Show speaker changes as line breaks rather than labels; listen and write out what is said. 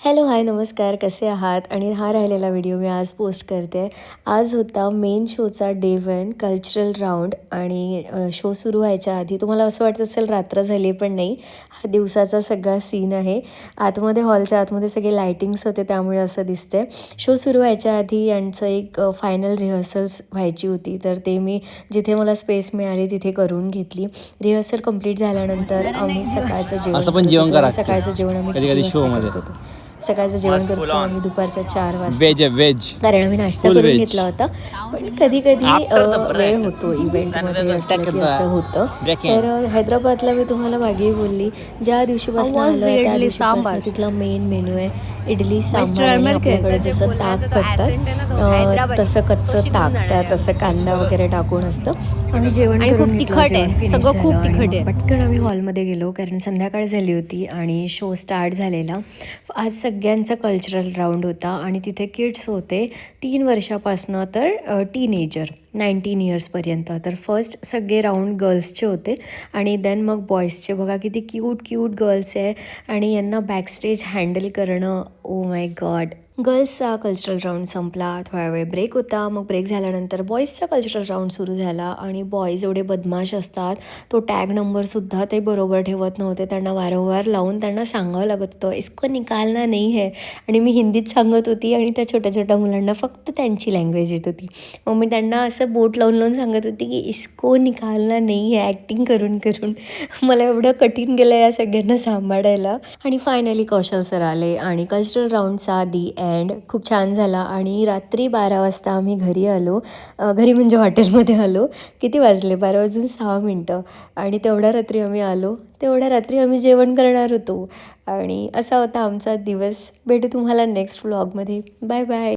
Hello hi नमस्कार, कसे आहात? आणि हा राहिलेला व्हिडिओ मी आज पोस्ट करते. आज होता मेन शोचा डे 1 कल्चरल राऊंड आणि शो सुरू व्हायच्या आधी तुम्हाला असं वाटत असेल रात्र झाली, पण नाही, हा दिवसाचा सगळा सीन आहे. आतमध्ये हॉलच्या आतमध्ये सगळे लायटिंग्स होते त्यामुळे असं दिसतंय. शो सुरू व्हायच्या आधी यांचं एक फायनल रिहर्सल्स व्हायची होती, तर ते मी जिथे मला स्पेस मिळाली तिथे करून घेतली. रिहर्सल कंप्लीट झाल्यानंतर आम्ही सकाळचं जेवण
असं पण
करत
जेवण
होतो.
करा
आणि सकाळचं जेवण आम्ही
कधी
किती
कधी शो
वाजता
मध्ये.
करत होतो? सकाळचं जेवण करतो आम्ही दुपारच्या 4 वाजता.
व्हेज आहे व्हेज,
कारण आम्ही नाश्ता
फुल
करून
व्हेज.
घेतला होता. पण कधी कधी
आफ्टर द
वेळ
ब्रेक
होतो इव्हेंटमध्ये असलं की असं होतं. तर हैदराबादला मी तुम्हाला मागेही बोलली, ज्या दिवशीपासून आलो आहे त्या दिवशीपासून तिथला मेन मेन्यू आहे इडली सांबार. आणि आपल्याकडे जसं ताक करतात तसं कच्चं ताक, त्यात असं कांदा वगैरे टाकून असतं. आम्ही जेवण करून घेतलं, जेवण फिनिश झालं आणि मग पटकन आम्ही हॉलमध्ये गेलो कारण संध्याकाळ झाली होती आणि शो स्टार्ट झालेला. आज सगळ्यांचा कल्चरल राऊंड होता आणि तिथे किड्स होते 3 वर्षापासनं तर टीनेजर 19 इयर्सपर्यंत. तर फर्स्ट सगळे राऊंड गर्ल्सचे होते आणि देन मग बॉईजचे. बघा किती क्यूट क्यूट गर्ल्स आहे आणि यांना बॅकस्टेज हँडल करणं, ओ माय गॉड. गर्ल्सचा कल्चरल राऊंड संपला, थोडा वेळ ब्रेक होता. मग ब्रेक झाल्यानंतर बॉईजचा कल्चरल राऊंड सुरू झाला आणि बॉईज एवढे बदमाश असतात, तो टॅग नंबरसुद्धा ते बरोबर ठेवत नव्हते. त्यांना वारंवार लावून त्यांना सांगावं लागत होतं, इसको निकालना नहीं है. आणि मी हिंदीत सांगत होती आणि त्या छोट्या छोट्या मुलांना फक्त त्यांची लँग्वेज येत होती. मग मी त्यांना असं बोट लावून लावून सांगत होती की इसको निकालना नहीं है, ॲक्टिंग करून करून. मला एवढं कठीण गेलं या सगळ्यांना सांभाळायला. आणि फायनली कौशल सर आले आणि कल्चरल राऊंडचा दी एंड खूप छान झाला. आणि रात्री 12 वाजता आम्ही घरी आलो. घरी म्हणजे हॉटेलमध्ये आलो. किती वाजले? 12 वाजून 6 मिनटं. आणि तेवढ्या रात्री आम्ही आलो, तेवढ्या रात्री आम्ही जेवण करणार होतो. आणि असा होता आमचा दिवस. भेटू तुम्हाला नेक्स्ट व्लॉगमध्ये. Bye bye.